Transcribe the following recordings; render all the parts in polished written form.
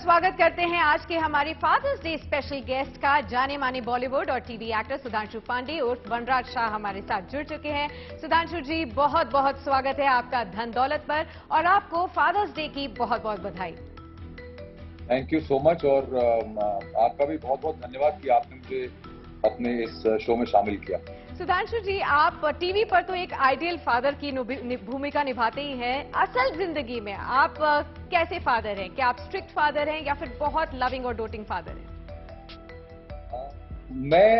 स्वागत करते हैं आज के हमारे फादर्स डे स्पेशल गेस्ट का। जाने माने बॉलीवुड और टीवी एक्टर सुधांशु पांडे उर्फ वनराज शाह हमारे साथ जुड़ चुके हैं। सुधांशु जी, बहुत बहुत स्वागत है आपका धन दौलत पर और आपको फादर्स डे की बहुत बहुत बधाई। थैंक यू सो मच और आपका भी बहुत बहुत धन्यवाद कि आपने मुझे अपने इस शो में शामिल किया। सुधांशु जी, आप टीवी पर तो एक आइडियल फादर की भूमिका निभाते ही हैं। असल जिंदगी में आप कैसे फादर हैं? क्या आप स्ट्रिक्ट फादर हैं या फिर बहुत लविंग और डोटिंग फादर हैं? मैं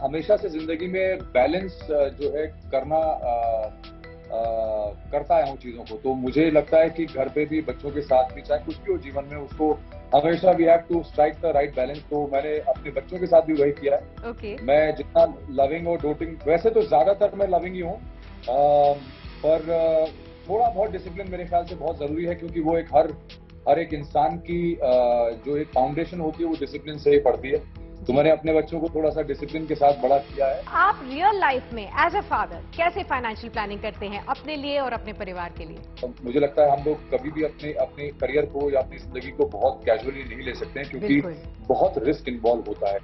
हमेशा से जिंदगी में बैलेंस जो है करता आया हूँ चीजों को। तो मुझे लगता है कि घर पे भी बच्चों के साथ भी चाहे कुछ भी हो जीवन में, उसको हमेशा we have to strike the right balance. तो मैंने अपने बच्चों के साथ भी वही किया है। मैं जितना लविंग और डोटिंग, वैसे तो ज्यादातर मैं लविंग ही हूँ, पर थोड़ा बहुत डिसिप्लिन मेरे ख्याल से बहुत जरूरी है, क्योंकि वो एक हर एक इंसान की जो एक फाउंडेशन होती है वो डिसिप्लिन से ही पड़ती है। तो मैंने अपने बच्चों को थोड़ा सा डिसिप्लिन के साथ बड़ा किया है। आप रियल लाइफ में एज अ फादर कैसे फाइनेंशियल प्लानिंग करते हैं अपने लिए और अपने परिवार के लिए? तो मुझे लगता है हम लोग कभी भी अपने करियर को या अपनी जिंदगी को बहुत कैजुअली नहीं ले सकते हैं, क्योंकि बहुत रिस्क इन्वॉल्व होता है।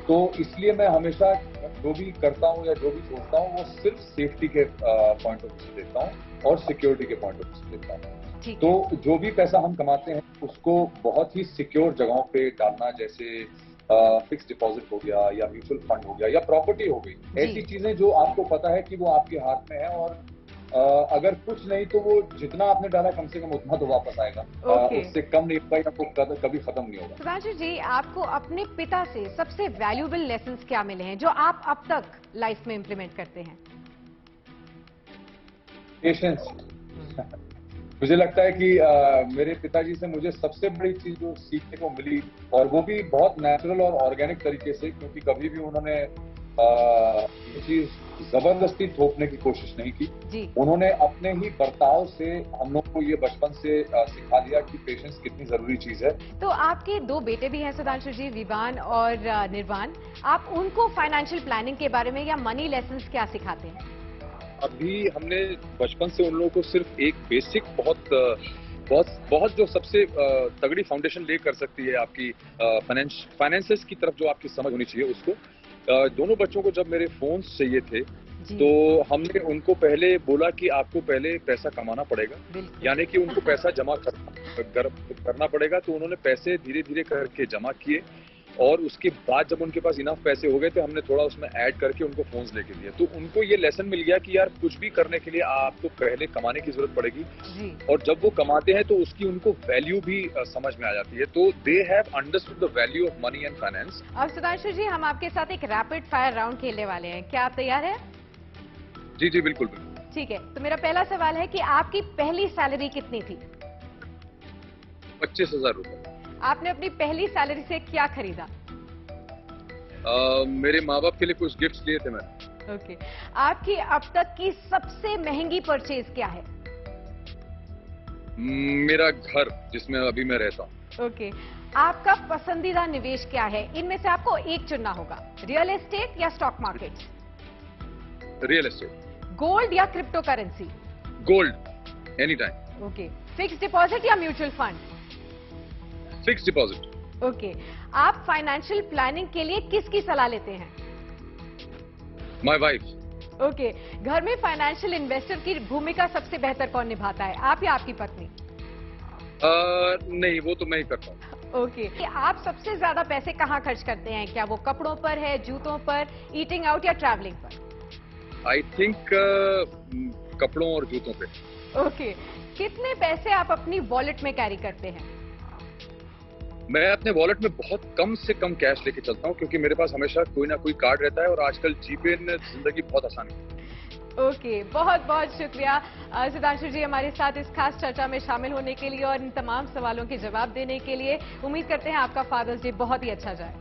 तो इसलिए मैं हमेशा जो भी करता हूँ या जो भी सोचता हूँ वो सिर्फ सेफ्टी के पॉइंट ऑफ व्यू से देखता हूँ और सिक्योरिटी के पॉइंट ऑफ व्यू से देखता हूँ। तो जो भी पैसा हम कमाते हैं उसको बहुत ही सिक्योर जगहों पे डालना, जैसे फिक्स डिपॉजिट हो गया या म्यूचुअल फंड हो गया या प्रॉपर्टी हो गई, ऐसी चीजें जो आपको पता है कि वो आपके हाथ में है और अगर कुछ नहीं तो वो जितना आपने डाला कम से कम उतना तो वापस आएगा। उससे कम नहीं होगा या वो कभी खत्म नहीं होगा। सुधांशु जी, आपको अपने पिता से सबसे वैल्यूएबल लेसन्स क्या मिले हैं जो आप अब तक लाइफ में इम्प्लीमेंट करते हैं? पेशेंस। मुझे लगता है कि मेरे पिताजी से मुझे सबसे बड़ी चीज जो सीखने को मिली, और वो भी बहुत नेचुरल और ऑर्गेनिक तरीके से, क्योंकि कभी भी उन्होंने ये चीज जबरदस्ती थोपने की कोशिश नहीं की। उन्होंने अपने ही बर्ताव से हम लोग को ये बचपन से सिखा दिया कि पेशेंस कितनी जरूरी चीज है। तो आपके दो बेटे भी हैं सुधांशु जी, विवान और निर्वाण। आप उनको फाइनेंशियल प्लानिंग के बारे में या मनी लेसन्स क्या सिखाते हैं? अभी हमने बचपन से उन लोगों को सिर्फ एक बेसिक बहुत जो सबसे तगड़ी फाउंडेशन ले कर सकती है आपकी फाइनेंसेस की तरफ जो आपकी समझ होनी चाहिए, उसको दोनों बच्चों को जब मेरे फोन चाहिए थे तो हमने उनको पहले बोला कि आपको पहले पैसा कमाना पड़ेगा, यानी कि उनको पैसा जमा करना पड़ेगा। तो उन्होंने पैसे धीरे धीरे करके जमा किए और उसके बाद जब उनके पास इनफ पैसे हो गए तो हमने थोड़ा उसमें ऐड करके उनको फोन्स लेके दिए। तो उनको ये लेसन मिल गया कि यार कुछ भी करने के लिए आपको पहले कमाने की जरूरत पड़ेगी, और जब वो कमाते हैं तो उसकी उनको वैल्यू भी समझ में आ जाती है। तो they have understood the value of money and finance. अब सुधांशु जी, हम आपके साथ एक रैपिड फायर राउंड खेलने वाले हैं, क्या आप तैयार हैं? जी जी बिल्कुल बिल्कुल। ठीक है, तो मेरा पहला सवाल है कि आपकी पहली सैलरी कितनी थी? 25,000 रुपए। आपने अपनी पहली सैलरी से क्या खरीदा? मेरे माँ बाप के लिए कुछ गिफ्ट्स लिए थे मैंने। ओके। आपकी अब तक की सबसे महंगी परचेज क्या है? मेरा घर जिसमें अभी मैं रहता हूँ। ओके। आपका पसंदीदा निवेश क्या है? इनमें से आपको एक चुनना होगा, रियल एस्टेट या stock market? Real estate. Gold या crypto currency? Gold, any time. Okay. Fix deposit या mutual fund? Fix deposit. Okay. आप फाइनेंशियल प्लानिंग के लिए किसकी सलाह लेते हैं? My wife. ओके। घर में फाइनेंशियल इन्वेस्टर की भूमिका सबसे बेहतर कौन निभाता है, आप या आपकी पत्नी? नहीं, वो तो मैं ही करता हूँ। ओके। आप सबसे ज्यादा पैसे कहाँ खर्च करते हैं? क्या वो कपड़ों पर है, जूतों पर, ईटिंग आउट या ट्रैवलिंग पर? आई थिंक कपड़ों और जूतों पे। ओके। कितने पैसे आप अपनी वॉलेट में कैरी करते हैं? मैं अपने वॉलेट में बहुत कम से कम कैश लेके चलता हूँ, क्योंकि मेरे पास हमेशा कोई ना कोई कार्ड रहता है और आजकल जीपे ने जिंदगी बहुत आसान है। ओके, बहुत बहुत शुक्रिया सुधांशु जी हमारे साथ इस खास चर्चा में शामिल होने के लिए और इन तमाम सवालों के जवाब देने के लिए। उम्मीद करते हैं आपका फादर्स डे बहुत ही अच्छा जाए।